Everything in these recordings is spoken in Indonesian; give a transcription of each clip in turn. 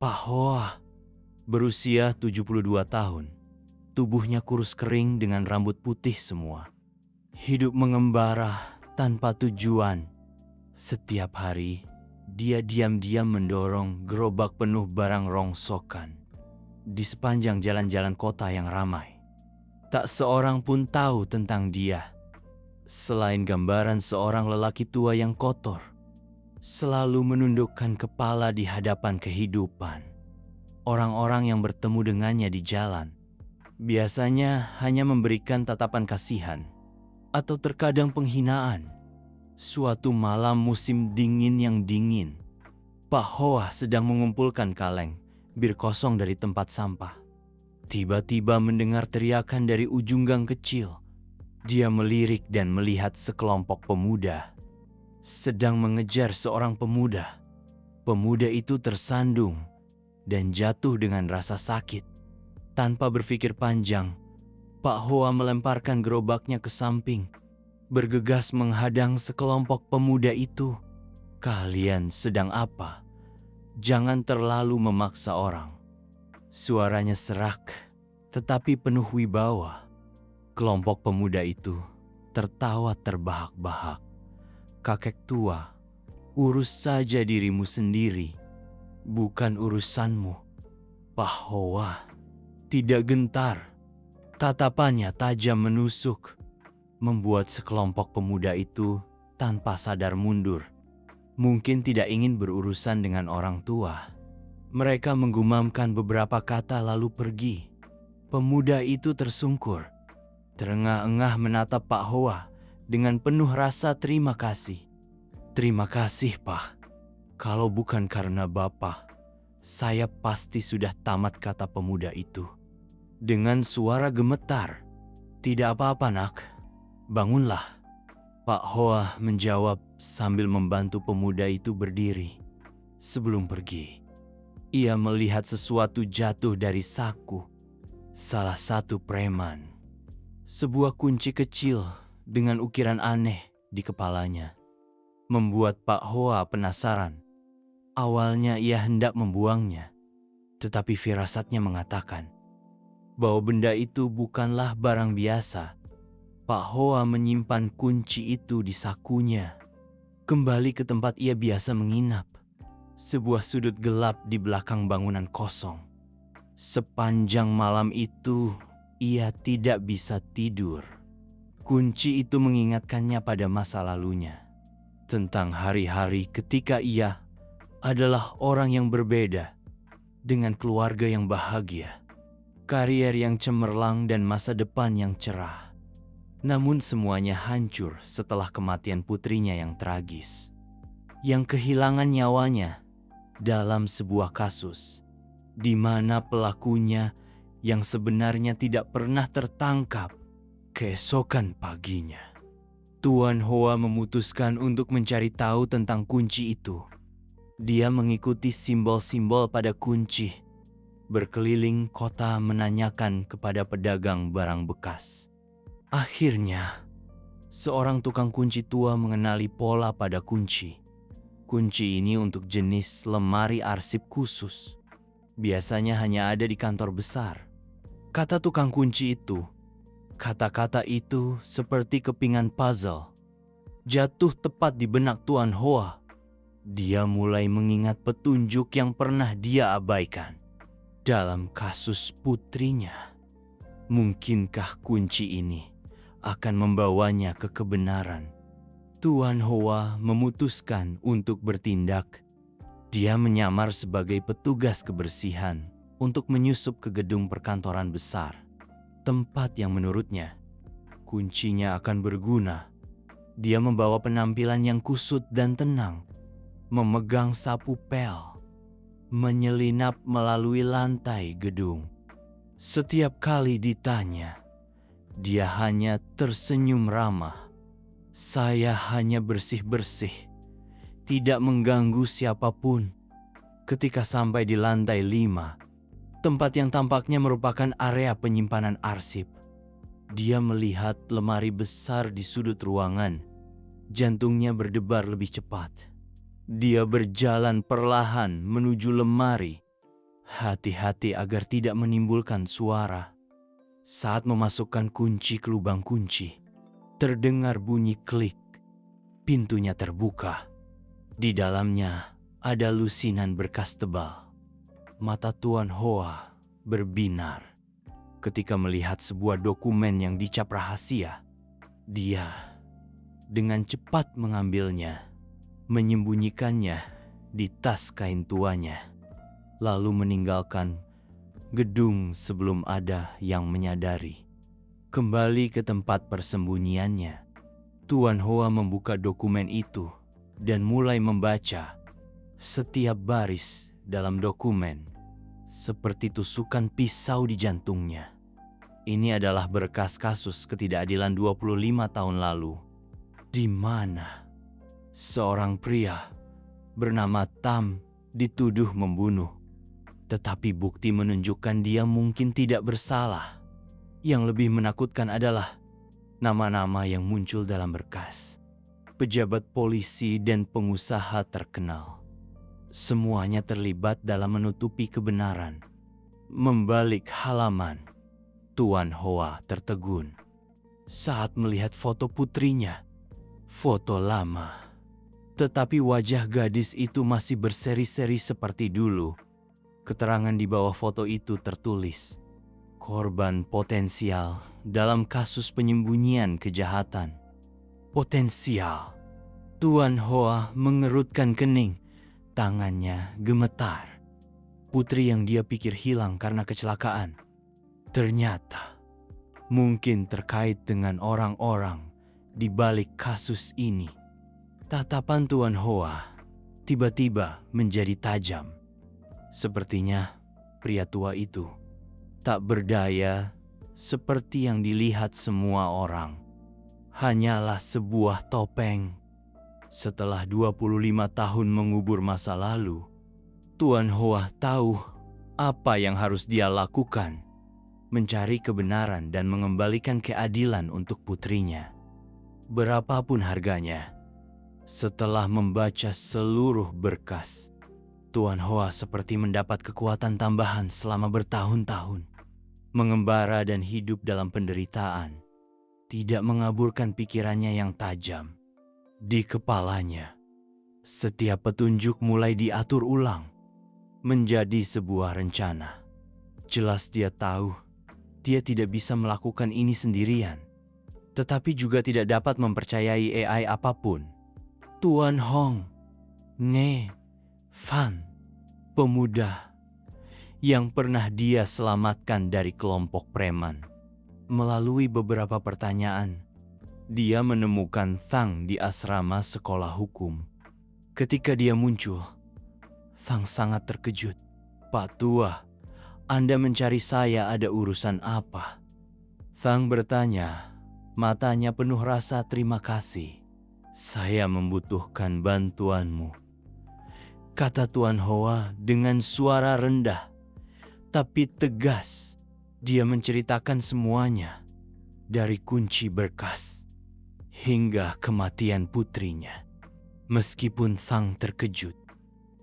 Pak Hoa berusia 72 tahun. Tubuhnya kurus kering dengan rambut putih semua. Hidup mengembara tanpa tujuan. Setiap hari, dia diam-diam mendorong gerobak penuh barang rongsokan di sepanjang jalan-jalan kota yang ramai. Tak seorang pun tahu tentang dia, selain gambaran seorang lelaki tua yang kotor, selalu menundukkan kepala di hadapan kehidupan. Orang-orang yang bertemu dengannya di jalan biasanya hanya memberikan tatapan kasihan atau terkadang penghinaan. Suatu malam musim dingin yang dingin, Pak Hoa sedang mengumpulkan kaleng bir kosong dari tempat sampah. Tiba-tiba mendengar teriakan dari ujung gang kecil. Dia melirik dan melihat sekelompok pemuda sedang mengejar seorang pemuda. Pemuda itu tersandung dan jatuh dengan rasa sakit. Tanpa berpikir panjang, Pak Hoa melemparkan gerobaknya ke samping, bergegas menghadang sekelompok pemuda itu. "Kalian sedang apa? Jangan terlalu memaksa orang." Suaranya serak, tetapi penuh wibawa. Kelompok pemuda itu tertawa terbahak-bahak. "Kakek tua, urus saja dirimu sendiri, bukan urusanmu." Pak Hoa tidak gentar. Tatapannya tajam menusuk, membuat sekelompok pemuda itu tanpa sadar mundur. Mungkin tidak ingin berurusan dengan orang tua. Mereka menggumamkan beberapa kata lalu pergi. Pemuda itu tersungkur, terengah-engah menatap Pak Hoa dengan penuh rasa terima kasih. "Terima kasih, Pak. Kalau bukan karena Bapak, saya pasti sudah tamat," kata pemuda itu. Dengan suara gemetar, "Tidak apa-apa, nak. Bangunlah." Pak Hoa menjawab sambil membantu pemuda itu berdiri. Sebelum pergi, ia melihat sesuatu jatuh dari saku salah satu preman. Sebuah kunci kecil dengan ukiran aneh di kepalanya membuat Pak Hoa penasaran. Awalnya ia hendak membuangnya, tetapi firasatnya mengatakan bahwa benda itu bukanlah barang biasa. Pak Hoa menyimpan kunci itu di sakunya. Kembali ke tempat ia biasa menginap, sebuah sudut gelap di belakang bangunan kosong. Sepanjang malam itu, ia tidak bisa tidur. Kunci itu mengingatkannya pada masa lalunya, tentang hari-hari ketika ia adalah orang yang berbeda, dengan keluarga yang bahagia, karier yang cemerlang dan masa depan yang cerah. Namun semuanya hancur setelah kematian putrinya yang tragis, yang kehilangan nyawanya dalam sebuah kasus di mana pelakunya yang sebenarnya tidak pernah tertangkap. Keesokan paginya, Tuan Hoa memutuskan untuk mencari tahu tentang kunci itu. Dia mengikuti simbol-simbol pada kunci, berkeliling kota menanyakan kepada pedagang barang bekas. Akhirnya, seorang tukang kunci tua mengenali pola pada kunci. Kunci ini untuk jenis lemari arsip khusus. Biasanya hanya ada di kantor besar. Kata tukang kunci itu, kata-kata itu seperti kepingan puzzle, jatuh tepat di benak Tuan Hoa. Dia mulai mengingat petunjuk yang pernah dia abaikan dalam kasus putrinya. Mungkinkah kunci ini akan membawanya ke kebenaran? Tuan Hoa memutuskan untuk bertindak. Dia menyamar sebagai petugas kebersihan untuk menyusup ke gedung perkantoran besar, tempat yang menurutnya kuncinya akan berguna. Dia membawa penampilan yang kusut dan tenang, memegang sapu pel, menyelinap melalui lantai gedung. Setiap kali ditanya, dia hanya tersenyum ramah. "Saya hanya bersih-bersih, tidak mengganggu siapapun." Ketika sampai di lantai 5, tempat yang tampaknya merupakan area penyimpanan arsip, dia melihat lemari besar di sudut ruangan. Jantungnya berdebar lebih cepat. Dia berjalan perlahan menuju lemari Hati-hati agar tidak menimbulkan suara. Saat memasukkan kunci ke lubang kunci, terdengar bunyi klik. Pintunya terbuka. Di dalamnya ada lusinan berkas tebal. Mata Tuan Hoa berbinar ketika melihat sebuah dokumen yang dicap rahasia. Dia dengan cepat mengambilnya, menyembunyikannya di tas kain tuanya, lalu meninggalkan gedung sebelum ada yang menyadari. Kembali ke tempat persembunyiannya, Tuan Hoa membuka dokumen itu dan mulai membaca. Setiap baris dalam dokumen seperti tusukan pisau di jantungnya. Ini adalah berkas kasus ketidakadilan 25 tahun lalu, di mana seorang pria bernama Tam dituduh membunuh. Tetapi bukti menunjukkan dia mungkin tidak bersalah. Yang lebih menakutkan adalah nama-nama yang muncul dalam berkas. Pejabat polisi dan pengusaha terkenal. Semuanya terlibat dalam menutupi kebenaran. Membalik halaman, Tuan Hoa tertegun saat melihat foto putrinya. Foto lama. Tetapi wajah gadis itu masih berseri-seri seperti dulu. Keterangan di bawah foto itu tertulis, korban potensial dalam kasus penyembunyian kejahatan. Potensial. Tuan Hoa mengerutkan kening, tangannya gemetar. Putri yang dia pikir hilang karena kecelakaan, ternyata mungkin terkait dengan orang-orang di balik kasus ini. Tatapan Tuan Hoa tiba-tiba menjadi tajam. Sepertinya pria tua itu tak berdaya seperti yang dilihat semua orang. Hanyalah sebuah topeng. Setelah 25 tahun mengubur masa lalu, Tuan Hoa tahu apa yang harus dia lakukan. Mencari kebenaran dan mengembalikan keadilan untuk putrinya. Berapapun harganya. Setelah membaca seluruh berkas, Tuan Hoa seperti mendapat kekuatan tambahan selama bertahun-tahun. Mengembara dan hidup dalam penderitaan, tidak mengaburkan pikirannya yang tajam. Di kepalanya, setiap petunjuk mulai diatur ulang, menjadi sebuah rencana. Jelas dia tahu, dia tidak bisa melakukan ini sendirian. Tetapi juga tidak dapat mempercayai AI apapun. Tuan Hong, Nge, Fan, pemuda yang pernah dia selamatkan dari kelompok preman. Melalui beberapa pertanyaan, dia menemukan Thang di asrama sekolah hukum. Ketika dia muncul, Thang sangat terkejut. "Pak Tua, Anda mencari saya ada urusan apa?" Thang bertanya, matanya penuh rasa terima kasih. "Saya membutuhkan bantuanmu," kata Tuan Hoa dengan suara rendah, tapi tegas. Dia menceritakan semuanya, dari kunci berkas hingga kematian putrinya. Meskipun Thang terkejut,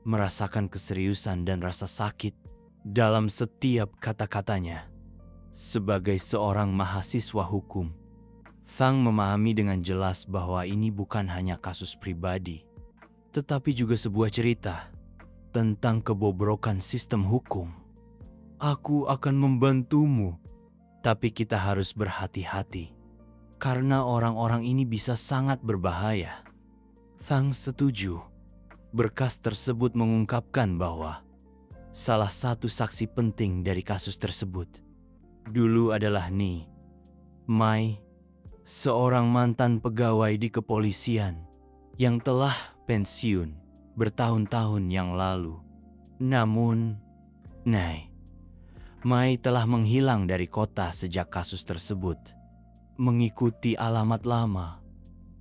merasakan keseriusan dan rasa sakit dalam setiap kata-katanya. Sebagai seorang mahasiswa hukum, Thang memahami dengan jelas bahwa ini bukan hanya kasus pribadi, tetapi juga sebuah cerita tentang kebobrokan sistem hukum. "Aku akan membantumu, tapi kita harus berhati-hati, karena orang-orang ini bisa sangat berbahaya." Thang setuju. Berkas tersebut mengungkapkan bahwa salah satu saksi penting dari kasus tersebut dulu adalah Ni Mai, seorang mantan pegawai di kepolisian yang telah pensiun bertahun-tahun yang lalu. Namun, Mai telah menghilang dari kota sejak kasus tersebut. Mengikuti alamat lama,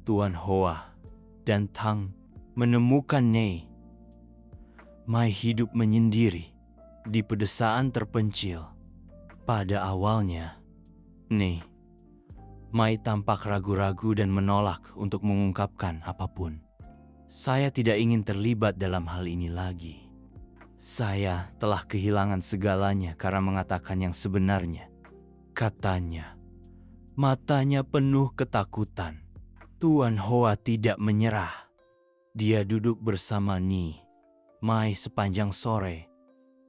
Tuan Hoa dan Thang menemukan Mai hidup menyendiri di pedesaan terpencil. Pada awalnya, Mai tampak ragu-ragu dan menolak untuk mengungkapkan apapun. "Saya tidak ingin terlibat dalam hal ini lagi. Saya telah kehilangan segalanya karena mengatakan yang sebenarnya, katanya. Matanya penuh ketakutan. Tuan Hoa tidak menyerah. Dia duduk bersama Ni Mai sepanjang sore,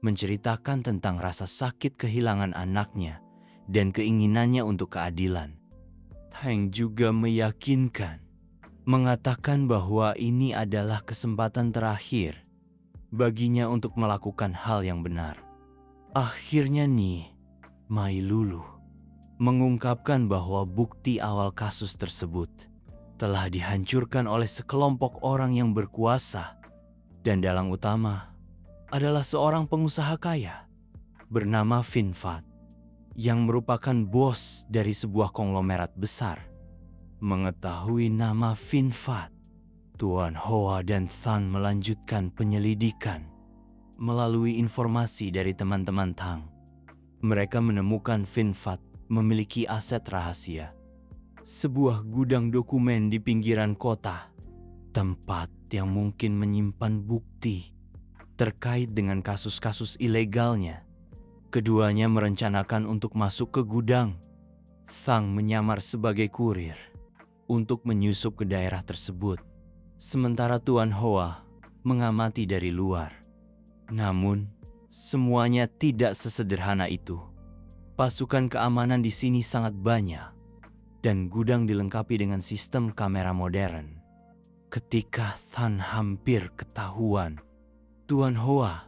menceritakan tentang rasa sakit kehilangan anaknya dan keinginannya untuk keadilan. Tang juga meyakinkan, mengatakan bahwa ini adalah kesempatan terakhir baginya untuk melakukan hal yang benar. Akhirnya Ni Mai luluh, mengungkapkan bahwa bukti awal kasus tersebut telah dihancurkan oleh sekelompok orang yang berkuasa, dan dalang utama adalah seorang pengusaha kaya bernama Vin Phat yang merupakan bos dari sebuah konglomerat besar. Mengetahui nama Vin Phat, Tuan Hoa dan Tang melanjutkan penyelidikan melalui informasi dari teman-teman Tang. Mereka menemukan Vin Phat memiliki aset rahasia, sebuah gudang dokumen di pinggiran kota, tempat yang mungkin menyimpan bukti terkait dengan kasus-kasus ilegalnya. Keduanya merencanakan untuk masuk ke gudang. Tang menyamar sebagai kurir untuk menyusup ke daerah tersebut, sementara Tuan Hoa mengamati dari luar. Namun, semuanya tidak sesederhana itu. Pasukan keamanan di sini sangat banyak, dan gudang dilengkapi dengan sistem kamera modern. Ketika Tang hampir ketahuan, Tuan Hoa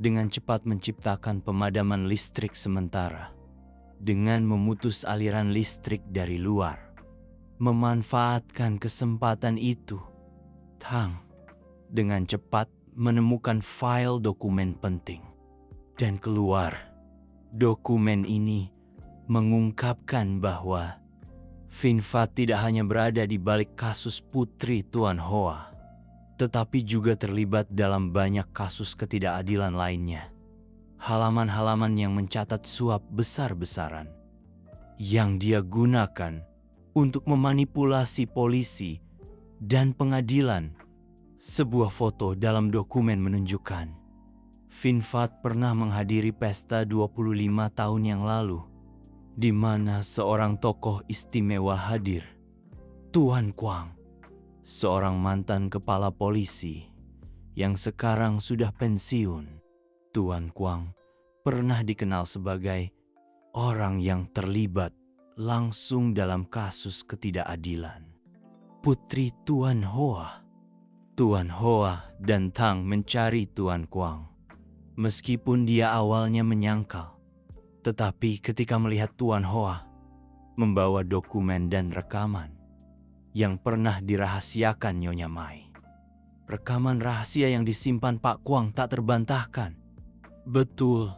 dengan cepat menciptakan pemadaman listrik sementara dengan memutus aliran listrik dari luar. Memanfaatkan kesempatan itu, Tang dengan cepat menemukan file dokumen penting dan keluar. Dokumen ini mengungkapkan bahwa Vin Phat tidak hanya berada di balik kasus putri Tuan Hoa, tetapi juga terlibat dalam banyak kasus ketidakadilan lainnya. Halaman-halaman yang mencatat suap besar-besaran yang dia gunakan untuk memanipulasi polisi dan pengadilan. Sebuah foto dalam dokumen menunjukkan Vin Phat pernah menghadiri pesta 25 tahun yang lalu, di mana seorang tokoh istimewa hadir. Tuan Quang, seorang mantan kepala polisi yang sekarang sudah pensiun. Tuan Quang pernah dikenal sebagai orang yang terlibat langsung dalam kasus ketidakadilan. Putri Tuan Hoa. Tuan Hoa dan Tang mencari Tuan Quang. Meskipun dia awalnya menyangkal, tetapi ketika melihat Tuan Hoa membawa dokumen dan rekaman yang pernah dirahasiakan Nyonya Mai, rekaman rahasia yang disimpan Pak Quang tak terbantahkan. Betul,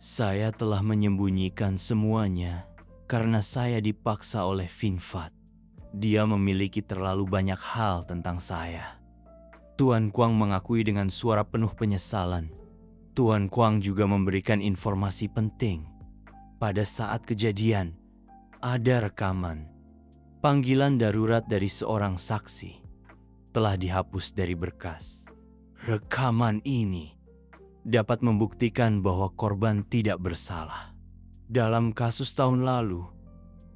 saya telah menyembunyikan semuanya karena saya dipaksa oleh Vin Phat. Dia memiliki terlalu banyak hal tentang saya. Tuan Quang mengakui dengan suara penuh penyesalan. Tuan Quang juga memberikan informasi penting. Pada saat kejadian, ada rekaman panggilan darurat dari seorang saksi telah dihapus dari berkas. Rekaman ini dapat membuktikan bahwa korban tidak bersalah dalam kasus tahun lalu.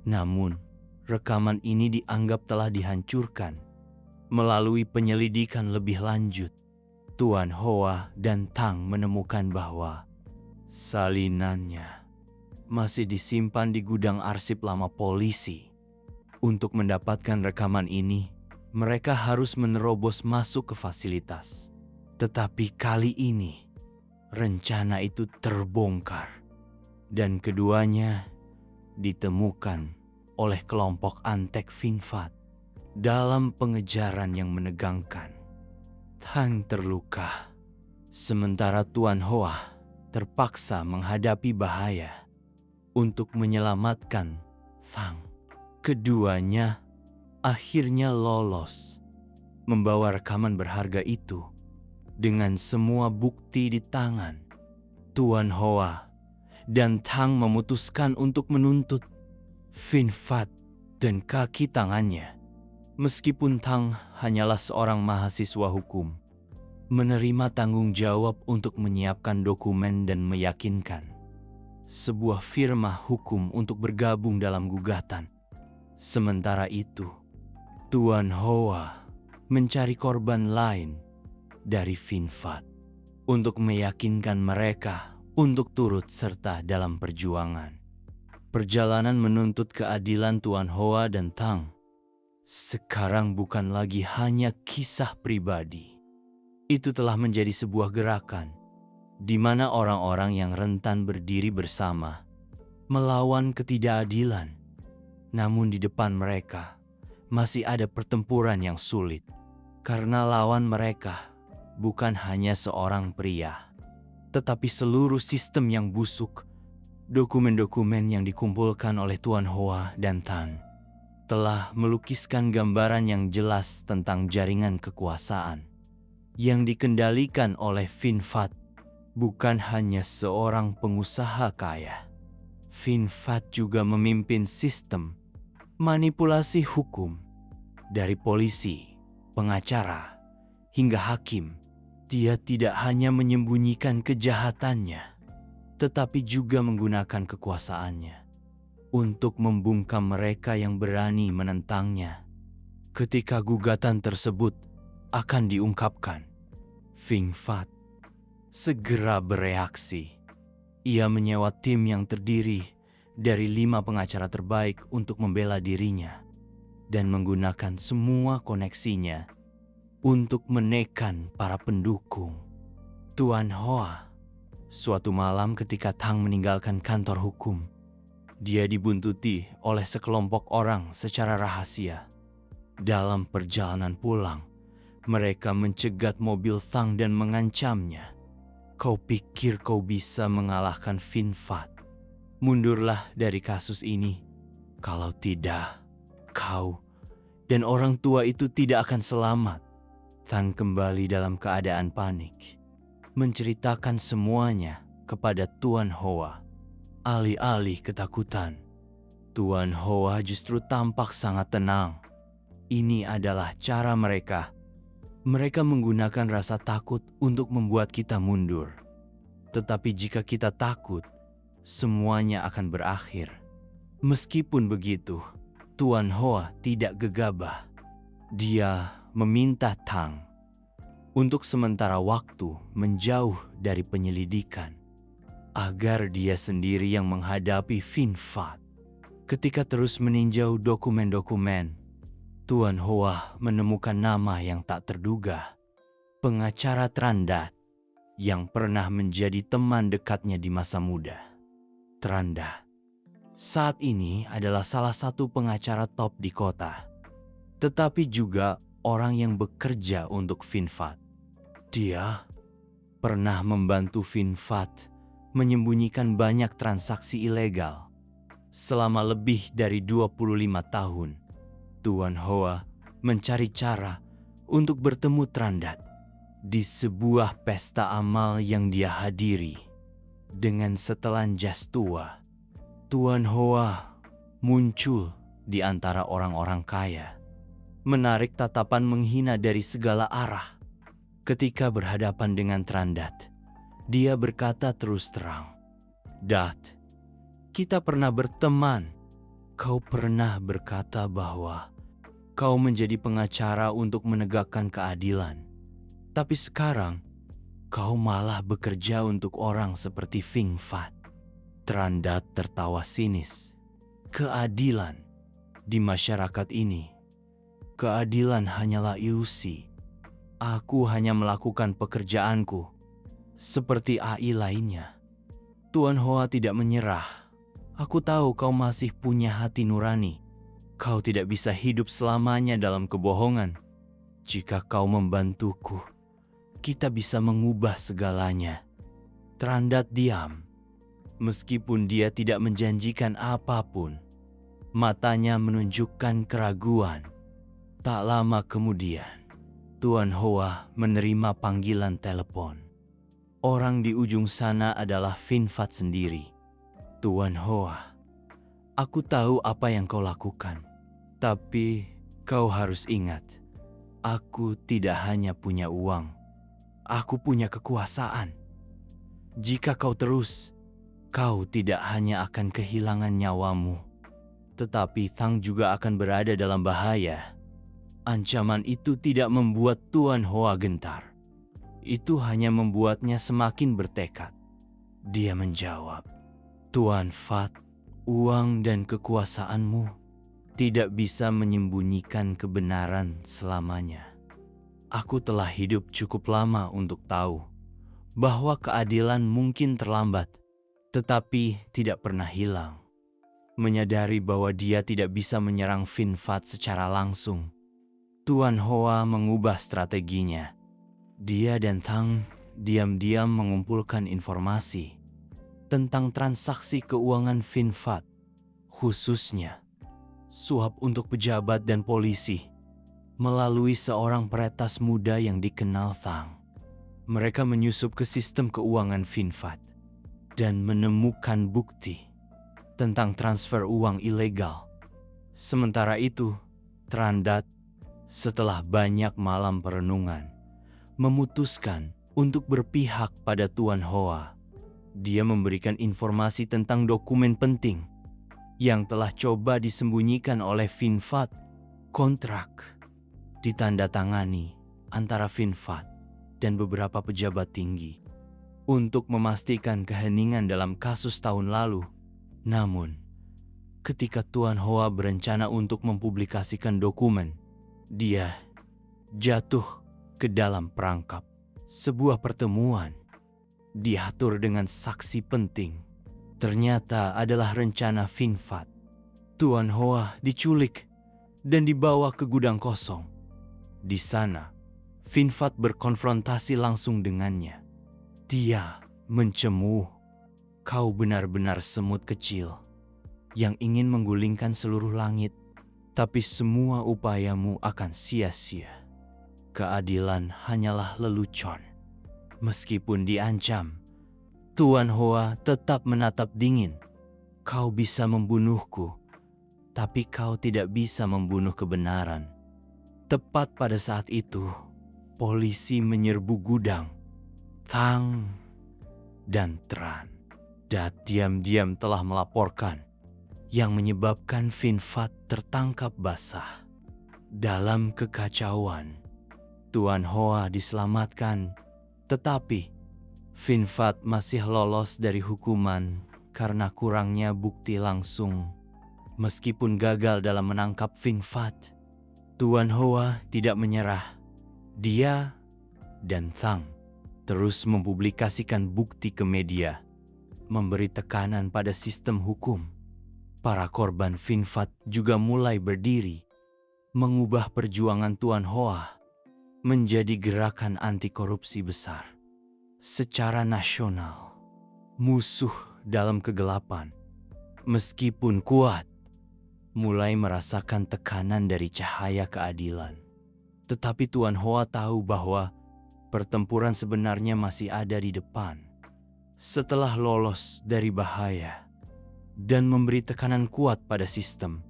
Namun, rekaman ini dianggap telah dihancurkan melalui penyelidikan lebih lanjut. Tuan Hoa dan Tang menemukan bahwa salinannya masih disimpan di gudang arsip lama polisi. Untuk mendapatkan rekaman ini, mereka harus menerobos masuk ke fasilitas. Tetapi kali ini, rencana itu terbongkar dan keduanya ditemukan oleh kelompok antek Vin Phat dalam pengejaran yang menegangkan. Tang terluka, sementara Tuan Hoa terpaksa menghadapi bahaya untuk menyelamatkan Tang. Keduanya akhirnya lolos, membawa rekaman berharga itu dengan semua bukti di tangan. Tuan Hoa dan Tang memutuskan untuk menuntut Vin Phat dan kaki tangannya. Meskipun Tang hanyalah seorang mahasiswa hukum, menerima tanggung jawab untuk menyiapkan dokumen dan meyakinkan sebuah firma hukum untuk bergabung dalam gugatan. Sementara itu, Tuan Hoa mencari korban lain dari Finfat untuk meyakinkan mereka untuk turut serta dalam perjuangan. Perjalanan menuntut keadilan Tuan Hoa dan Tang sekarang bukan lagi hanya kisah pribadi. Itu telah menjadi sebuah gerakan di mana orang-orang yang rentan berdiri bersama melawan ketidakadilan. Namun di depan mereka masih ada pertempuran yang sulit karena lawan mereka bukan hanya seorang pria, tetapi seluruh sistem yang busuk. Dokumen-dokumen yang dikumpulkan oleh Tuan Hoa dan Tan telah melukiskan gambaran yang jelas tentang jaringan kekuasaan yang dikendalikan oleh Finfat. Bukan hanya seorang pengusaha kaya, Finfat juga memimpin sistem manipulasi hukum dari polisi, pengacara, hingga hakim. Dia tidak hanya menyembunyikan kejahatannya, tetapi juga menggunakan kekuasaannya untuk membungkam mereka yang berani menentangnya. Ketika gugatan tersebut akan diungkapkan, Finfat segera bereaksi. Ia menyewa tim yang terdiri dari 5 pengacara terbaik untuk membela dirinya dan menggunakan semua koneksinya untuk menekan para pendukung Tuan Hoa. Suatu malam ketika Tang meninggalkan kantor hukum, dia dibuntuti oleh sekelompok orang secara rahasia. Dalam perjalanan pulang, mereka mencegat mobil Tang dan mengancamnya. Kau pikir kau bisa mengalahkan Finfat? Mundurlah dari kasus ini. Kalau tidak, kau dan orang tua itu tidak akan selamat. Tan kembali dalam keadaan panik, menceritakan semuanya kepada Tuan Hoa. Alih-alih ketakutan, Tuan Hoa justru tampak sangat tenang. Ini adalah cara mereka. Mereka menggunakan rasa takut untuk membuat kita mundur. Tetapi jika kita takut, semuanya akan berakhir. Meskipun begitu, Tuan Hoa tidak gegabah. Dia meminta Tang untuk sementara waktu menjauh dari penyelidikan, agar dia sendiri yang menghadapi Finfat. Ketika terus meninjau dokumen-dokumen, Tuan Hoa menemukan nama yang tak terduga. Pengacara Trandat yang pernah menjadi teman dekatnya di masa muda. Trandat saat ini adalah salah satu pengacara top di kota, tetapi juga orang yang bekerja untuk Finfat. Dia pernah membantu Finfat menyembunyikan banyak transaksi ilegal selama lebih dari 25 tahun. Tuan Hoa mencari cara untuk bertemu Trandat di sebuah pesta amal yang dia hadiri. Dengan setelan jas tua, Tuan Hoa muncul di antara orang-orang kaya, menarik tatapan menghina dari segala arah. Ketika berhadapan dengan Trandat, dia berkata terus terang, "Dat, kita pernah berteman. Kau pernah berkata bahwa kau menjadi pengacara untuk menegakkan keadilan. Tapi sekarang, kau malah bekerja untuk orang seperti Finfat." Trandat tertawa sinis. Keadilan di masyarakat ini, keadilan hanyalah ilusi. Aku hanya melakukan pekerjaanku seperti AI lainnya. Tuan Hoa tidak menyerah. Aku tahu kau masih punya hati nurani. Kau tidak bisa hidup selamanya dalam kebohongan. Jika kau membantuku, kita bisa mengubah segalanya. Trandat diam. Meskipun dia tidak menjanjikan apapun, matanya menunjukkan keraguan. Tak lama kemudian, Tuan Hoa menerima panggilan telepon. Orang di ujung sana adalah Finfat sendiri. "Tuan Hoa, aku tahu apa yang kau lakukan. Tapi kau harus ingat, aku tidak hanya punya uang, Aku punya kekuasaan. Jika kau terus, kau tidak hanya akan kehilangan nyawamu, tetapi Thang juga akan berada dalam bahaya. Ancaman itu tidak membuat Tuan Hoa gentar. Itu hanya membuatnya semakin bertekad. Dia menjawab, Tuan Fat, uang dan kekuasaanmu tidak bisa menyembunyikan kebenaran selamanya. Aku telah hidup cukup lama untuk tahu bahwa keadilan mungkin terlambat, tetapi tidak pernah hilang. Menyadari bahwa dia tidak bisa menyerang Fin Fat secara langsung, Tuan Hoa mengubah strateginya. Dia dan Thang diam-diam mengumpulkan informasi tentang transaksi keuangan Fin Fat, khususnya suap untuk pejabat dan polisi, melalui seorang peretas muda yang dikenal Thang. Mereka menyusup ke sistem keuangan Fin Fat dan menemukan bukti tentang transfer uang ilegal. Sementara itu, Trandat, setelah banyak malam perenungan, memutuskan untuk berpihak pada Tuan Hoa. Dia memberikan informasi tentang dokumen penting yang telah coba disembunyikan oleh Fin Fat. Kontrak ditandatangani antara Fin Fat dan beberapa pejabat tinggi untuk memastikan keheningan dalam kasus tahun lalu. Namun, ketika Tuan Hoa berencana untuk mempublikasikan dokumen, dia jatuh ke dalam perangkap sebuah pertemuan diatur dengan saksi penting. Ternyata adalah rencana Fin Fat. Tuan Hoa diculik dan dibawa ke gudang kosong. Di sana, Fin Fat berkonfrontasi langsung dengannya. Dia mencemooh, kau benar-benar semut kecil yang ingin menggulingkan seluruh langit, tapi semua upayamu akan sia-sia. Keadilan hanyalah lelucon. Meskipun diancam, Tuan Hoa tetap menatap dingin. Kau bisa membunuhku, tapi kau tidak bisa membunuh kebenaran. Tepat pada saat itu, polisi menyerbu gudang. Thang dan Tran diam-diam telah melaporkan, yang menyebabkan Fin Fat tertangkap basah. Dalam kekacauan, Tuan Hoa diselamatkan, tetapi Fin Fat masih lolos dari hukuman karena kurangnya bukti langsung. Meskipun gagal dalam menangkap Fin Fat, Tuan Hoa tidak menyerah. Dia dan Thang terus mempublikasikan bukti ke media, memberi tekanan pada sistem hukum. Para korban Fin Fat juga mulai berdiri, mengubah perjuangan Tuan Hoa menjadi gerakan anti korupsi besar. Secara nasional, musuh dalam kegelapan, meskipun kuat, mulai merasakan tekanan dari cahaya keadilan. Tetapi Tuan Hoa tahu bahwa pertempuran sebenarnya masih ada di depan. Setelah lolos dari bahaya dan memberi tekanan kuat pada sistem,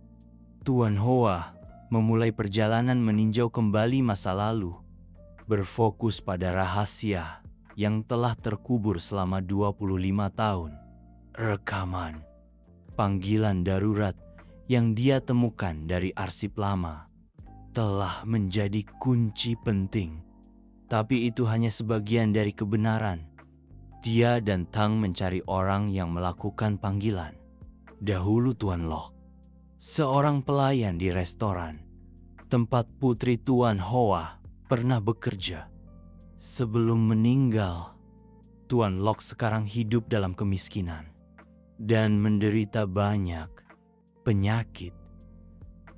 Tuan Hoa memulai perjalanan meninjau kembali masa lalu, berfokus pada rahasia yang telah terkubur selama 25 tahun. Rekaman panggilan darurat yang dia temukan dari arsip lama telah menjadi kunci penting. Tapi itu hanya sebagian dari kebenaran. Dia dan Thang mencari orang yang melakukan panggilan. Dahulu Tuan Lok, seorang pelayan di restoran tempat putri Tuan Hoa pernah bekerja. Sebelum meninggal, Tuan Lok sekarang hidup dalam kemiskinan dan menderita banyak penyakit.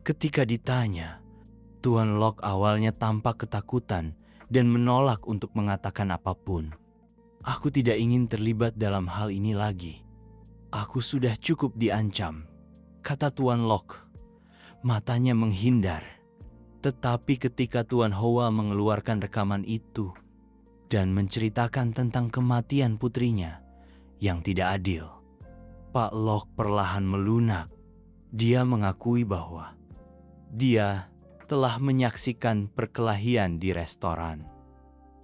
Ketika ditanya, Tuan Lok awalnya tampak ketakutan dan menolak untuk mengatakan apapun. Aku tidak ingin terlibat dalam hal ini lagi. Aku sudah cukup diancam, kata Tuan Lok. Matanya menghindar. Tetapi ketika Tuan Hoa mengeluarkan rekaman itu dan menceritakan tentang kematian putrinya yang tidak adil, Pak Lok perlahan melunak. Dia mengakui bahwa dia telah menyaksikan perkelahian di restoran.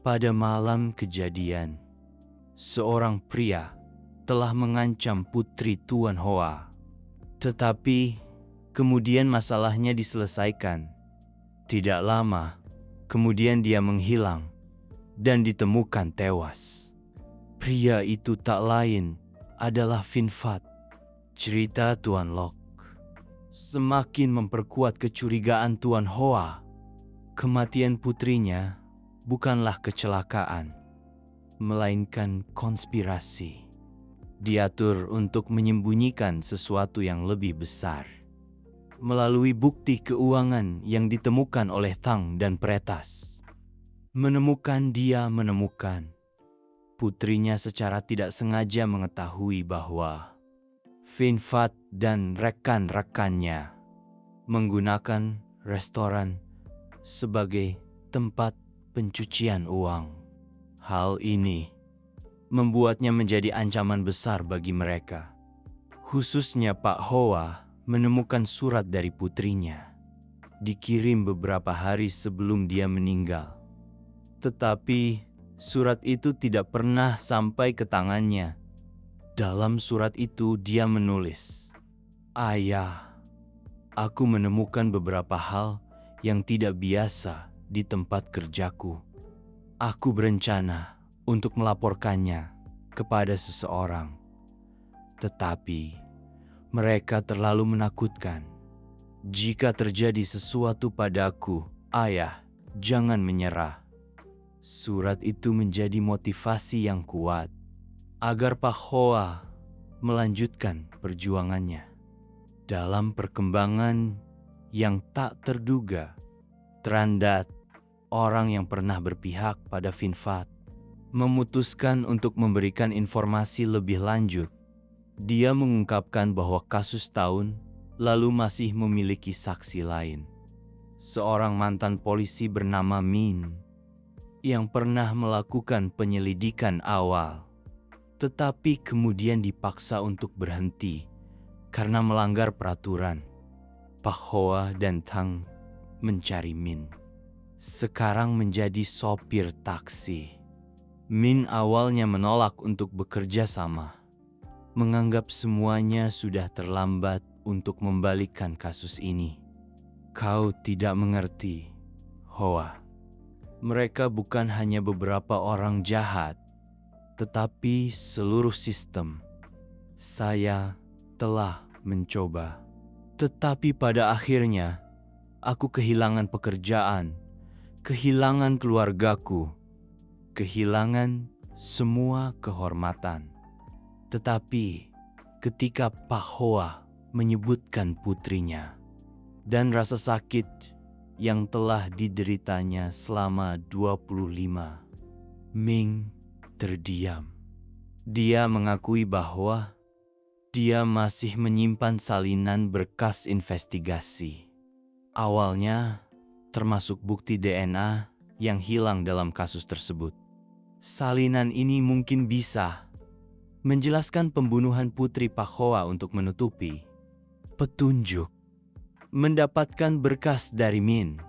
Pada malam kejadian, seorang pria telah mengancam putri Tuan Hoa. Tetapi kemudian masalahnya diselesaikan. Tidak lama, kemudian dia menghilang dan ditemukan tewas. Pria itu tak lain adalah Vin Phat. Cerita Tuan Lok semakin memperkuat kecurigaan Tuan Hoa. Kematian putrinya bukanlah kecelakaan, melainkan konspirasi. Diatur untuk menyembunyikan sesuatu yang lebih besar. Melalui bukti keuangan yang ditemukan oleh Tang dan Pretas. Dia menemukan putrinya secara tidak sengaja mengetahui bahwa Vin Phat dan rekan-rekannya menggunakan restoran sebagai tempat pencucian uang. Hal ini membuatnya menjadi ancaman besar bagi mereka. Khususnya Pak Hoa menemukan surat dari putrinya. Dikirim beberapa hari sebelum dia meninggal. Tetapi surat itu tidak pernah sampai ke tangannya. Dalam surat itu dia menulis, "Ayah, aku menemukan beberapa hal yang tidak biasa di tempat kerjaku. Aku berencana untuk melaporkannya kepada seseorang. Tetapi mereka terlalu menakutkan. Jika terjadi sesuatu padaku, ayah, jangan menyerah." Surat itu menjadi motivasi yang kuat agar Pak Hoa melanjutkan perjuangannya. Dalam perkembangan yang tak terduga, Trandat, orang yang pernah berpihak pada Vin Phat, memutuskan untuk memberikan informasi lebih lanjut. Dia mengungkapkan bahwa kasus tahun lalu masih memiliki saksi lain. Seorang mantan polisi bernama Min yang pernah melakukan penyelidikan awal, tetapi kemudian dipaksa untuk berhenti karena melanggar peraturan. Pak Hoa dan Tang mencari Min. Sekarang menjadi sopir taksi. Min awalnya menolak untuk bekerja sama, menganggap semuanya sudah terlambat untuk membalikkan kasus ini. Kau tidak mengerti, Hoa. Mereka bukan hanya beberapa orang jahat, tetapi seluruh sistem. Saya telah mencoba, tetapi pada akhirnya aku kehilangan pekerjaan, kehilangan keluargaku, kehilangan semua kehormatan. Tetapi ketika Pak Hoa menyebutkan putrinya dan rasa sakit yang telah dideritanya selama 25, Ming terdiam. Dia mengakui bahwa dia masih menyimpan salinan berkas investigasi. Awalnya, termasuk bukti DNA yang hilang dalam kasus tersebut. Salinan ini mungkin bisa menjelaskan pembunuhan putri Pak Hoa untuk menutupi petunjuk. Mendapatkan berkas dari Min,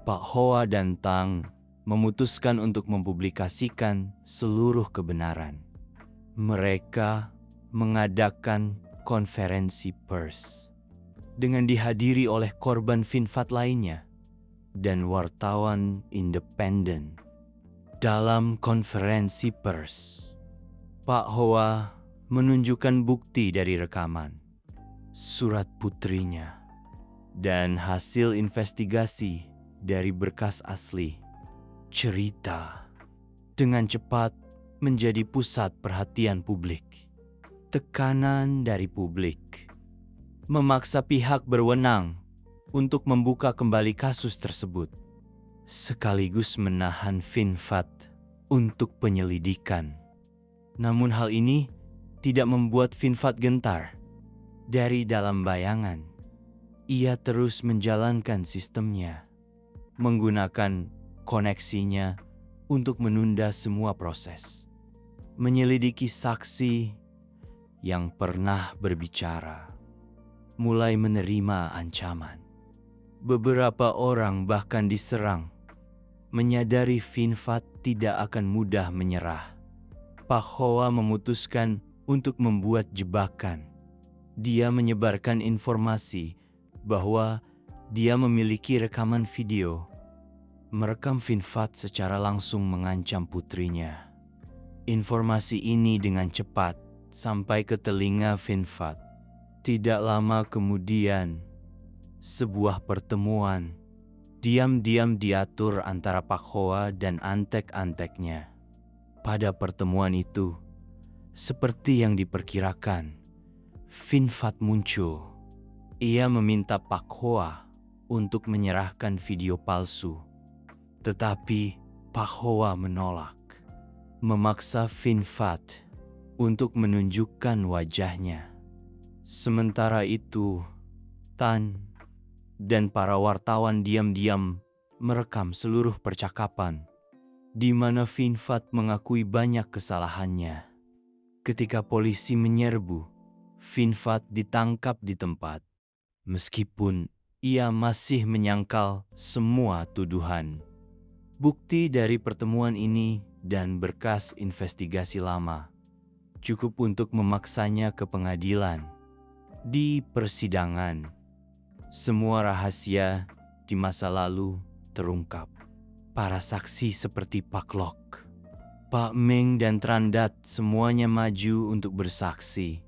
Pak Hoa dan Tang memutuskan untuk mempublikasikan seluruh kebenaran. Mereka mengadakan konferensi pers dengan dihadiri oleh korban Vin Phat lainnya dan wartawan independen. Dalam konferensi pers, Pak Hoa menunjukkan bukti dari rekaman, surat putrinya, dan hasil investigasi dari berkas asli. Cerita dengan cepat menjadi pusat perhatian publik. Tekanan dari publik memaksa pihak berwenang untuk membuka kembali kasus tersebut, sekaligus menahan Vin Phat untuk penyelidikan. Namun hal ini tidak membuat Vin Phat gentar. Dari dalam bayangan, ia terus menjalankan sistemnya, menggunakan koneksinya untuk menunda semua proses, menyelidiki saksi yang pernah berbicara, mulai menerima ancaman. Beberapa orang bahkan diserang, Menyadari Finfat tidak akan mudah menyerah, Pak Hoa memutuskan untuk membuat jebakan. Dia menyebarkan informasi bahwa dia memiliki rekaman video, merekam Finfat secara langsung mengancam putrinya. Informasi ini dengan cepat sampai ke telinga Finfat. Tidak lama kemudian, sebuah pertemuan diam-diam diatur antara Pak Hoa dan antek-anteknya. Pada pertemuan itu, seperti yang diperkirakan, Finfat muncul. Ia meminta Pak Hoa untuk menyerahkan video palsu. Tetapi Pak Hoa menolak, memaksa Finfat untuk menunjukkan wajahnya. Sementara itu, Tan dan para wartawan diam-diam merekam seluruh percakapan, di mana Finfat mengakui banyak kesalahannya. Ketika polisi menyerbu, Finfat ditangkap di tempat, meskipun ia masih menyangkal semua tuduhan. Bukti dari pertemuan ini dan berkas investigasi lama cukup untuk memaksanya ke pengadilan. Di persidangan, semua rahasia di masa lalu terungkap. Para saksi seperti Pak Lok, Pak Meng dan Trandat semuanya maju untuk bersaksi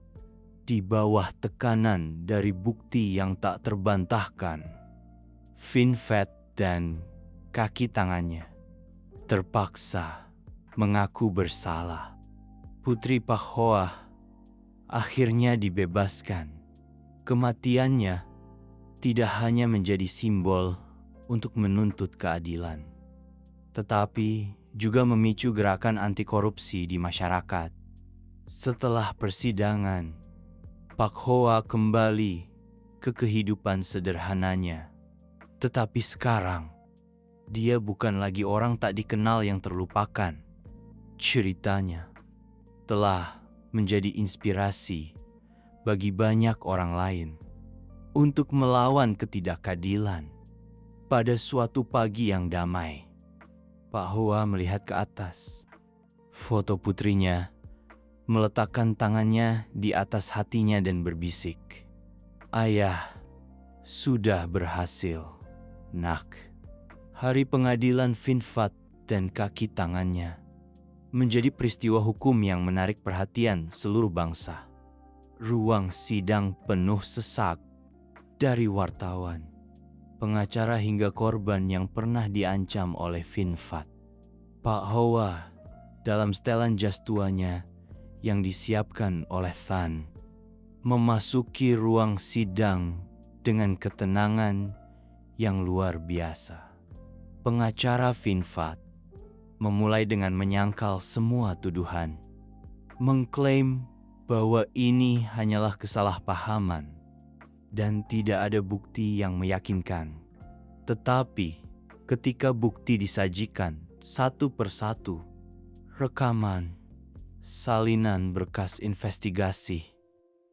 di bawah tekanan dari bukti yang tak terbantahkan. Finfat dan kaki tangannya terpaksa mengaku bersalah. Putri Pak Hoa akhirnya dibebaskan. Kematiannya tidak hanya menjadi simbol untuk menuntut keadilan, tetapi juga memicu gerakan anti korupsi di masyarakat. Setelah persidangan, Pak Hoa kembali ke kehidupan sederhananya. Tetapi sekarang, dia bukan lagi orang tak dikenal yang terlupakan. Ceritanya telah menjadi inspirasi bagi banyak orang lain untuk melawan ketidakadilan. Pada suatu pagi yang damai, Pak Hoa melihat ke atas. Foto putrinya meletakkan tangannya di atas hatinya dan berbisik, "Ayah sudah berhasil, nak." Hari pengadilan Finfat dan kaki tangannya menjadi peristiwa hukum yang menarik perhatian seluruh bangsa. Ruang sidang penuh sesak dari wartawan, pengacara hingga korban yang pernah diancam oleh Finfat. Pak Hoa dalam setelan jas tuanya yang disiapkan oleh Tan memasuki ruang sidang dengan ketenangan yang luar biasa. Pengacara Finfat memulai dengan menyangkal semua tuduhan, mengklaim bahwa ini hanyalah kesalahpahaman dan tidak ada bukti yang meyakinkan. Tetapi ketika bukti disajikan satu persatu, rekaman, salinan berkas investigasi,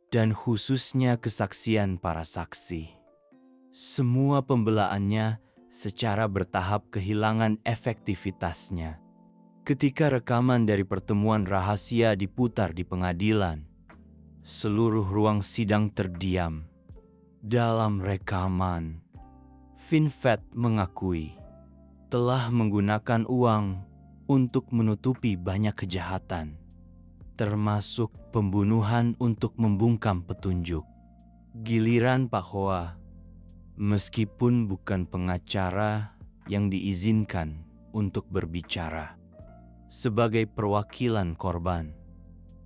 dan khususnya kesaksian para saksi, semua pembelaannya secara bertahap kehilangan efektivitasnya. Ketika rekaman dari pertemuan rahasia diputar di pengadilan, seluruh ruang sidang terdiam. Dalam rekaman, Finfat mengakui telah menggunakan uang untuk menutupi banyak kejahatan, termasuk pembunuhan untuk membungkam petunjuk. Giliran Pak Hoa, meskipun bukan pengacara yang diizinkan untuk berbicara, sebagai perwakilan korban,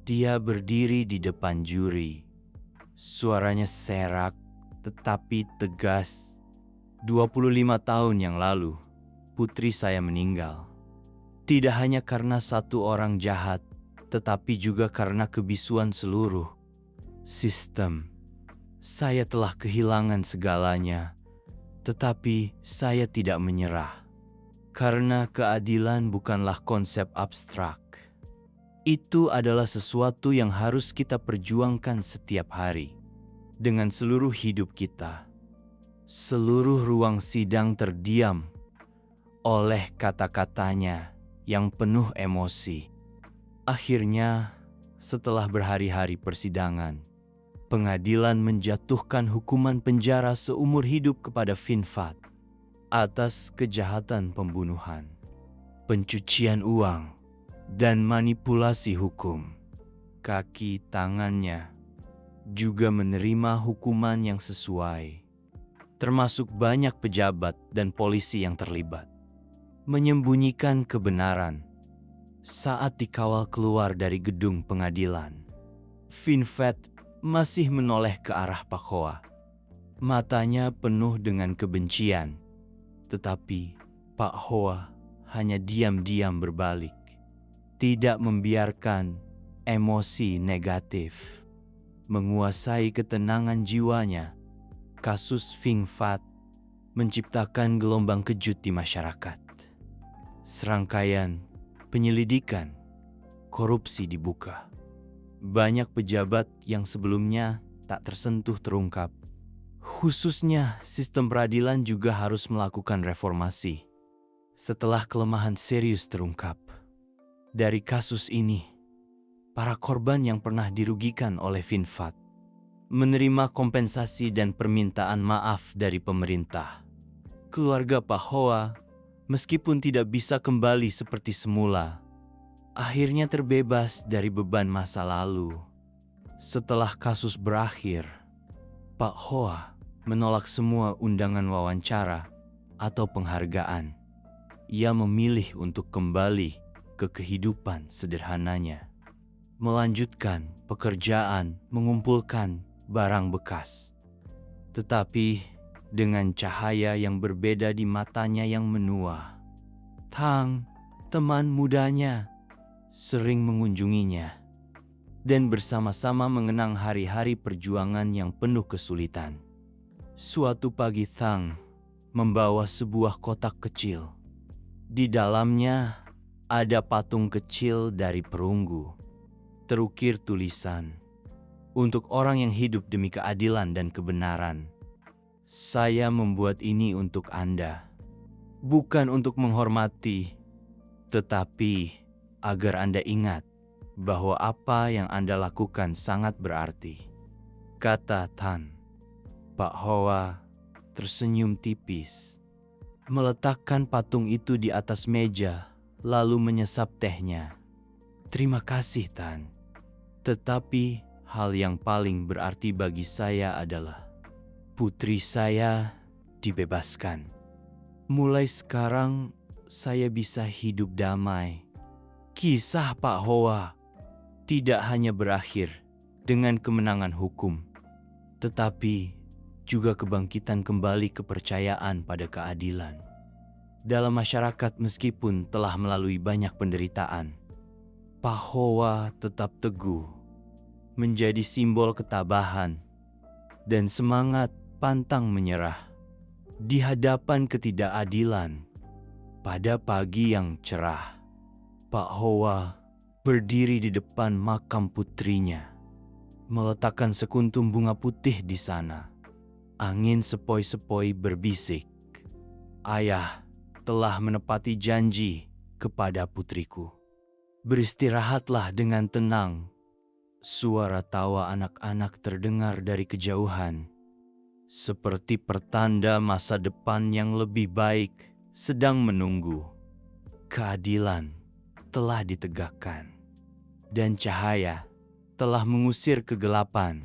dia berdiri di depan juri. Suaranya serak tetapi tegas. 25 tahun yang lalu, putri saya meninggal. Tidak hanya karena satu orang jahat, tetapi juga karena kebisuan seluruh sistem. Saya telah kehilangan segalanya, tetapi saya tidak menyerah. Karena keadilan bukanlah konsep abstrak. Itu adalah sesuatu yang harus kita perjuangkan setiap hari, dengan seluruh hidup kita. Seluruh ruang sidang terdiam. oleh kata-katanya yang penuh emosi. Akhirnya, setelah berhari-hari persidangan, pengadilan menjatuhkan hukuman penjara seumur hidup kepada Vin Phat atas kejahatan pembunuhan, pencucian uang, dan manipulasi hukum. Kaki tangannya juga menerima hukuman yang sesuai, termasuk banyak pejabat dan polisi yang terlibat. Menyembunyikan kebenaran saat dikawal keluar dari gedung pengadilan, Vin Phat masih menoleh ke arah Pak Hoa. Matanya penuh dengan kebencian, tetapi Pak Hoa hanya diam-diam berbalik, tidak membiarkan emosi negatif menguasai ketenangan jiwanya. Kasus Vin Phat menciptakan gelombang kejut di masyarakat. Serangkaian penyelidikan korupsi dibuka. Banyak pejabat yang sebelumnya tak tersentuh terungkap. Khususnya sistem peradilan juga harus melakukan reformasi setelah kelemahan serius terungkap. Dari kasus ini, para korban yang pernah dirugikan oleh Vin Phat menerima kompensasi dan permintaan maaf dari pemerintah. Keluarga Pak Hoa, meskipun tidak bisa kembali seperti semula, akhirnya terbebas dari beban masa lalu. Setelah kasus berakhir, Pak Hoa menolak semua undangan wawancara atau penghargaan. Ia memilih untuk kembali ke kehidupan sederhananya, melanjutkan pekerjaan mengumpulkan barang bekas. Tetapi dengan cahaya yang berbeda di matanya yang menua, Thang, teman mudanya, sering mengunjunginya dan bersama-sama mengenang hari-hari perjuangan yang penuh kesulitan. Suatu pagi Thang membawa sebuah kotak kecil. Di dalamnya ada patung kecil dari perunggu, terukir tulisan, "Untuk orang yang hidup demi keadilan dan kebenaran. Saya membuat ini untuk Anda, bukan untuk menghormati, tetapi agar Anda ingat bahwa apa yang Anda lakukan sangat berarti," kata Tan. Pak Hoa tersenyum tipis, meletakkan patung itu di atas meja, lalu menyesap tehnya. "Terima kasih, Tan. Tetapi hal yang paling berarti bagi saya adalah putri saya dibebaskan. Mulai sekarang saya bisa hidup damai." Kisah Pak Hoa tidak hanya berakhir dengan kemenangan hukum, tetapi juga kebangkitan kembali kepercayaan pada keadilan. Dalam masyarakat meskipun telah melalui banyak penderitaan, Pak Hoa tetap teguh, menjadi simbol ketabahan dan semangat pantang menyerah di hadapan ketidakadilan. Pada pagi yang cerah, Pak Hoa berdiri di depan makam putrinya, meletakkan sekuntum bunga putih di sana. Angin sepoi-sepoi berbisik, "Ayah telah menepati janji kepada putriku. Beristirahatlah dengan tenang." Suara tawa anak-anak terdengar dari kejauhan, seperti pertanda masa depan yang lebih baik sedang menunggu. Keadilan telah ditegakkan, dan cahaya telah mengusir kegelapan.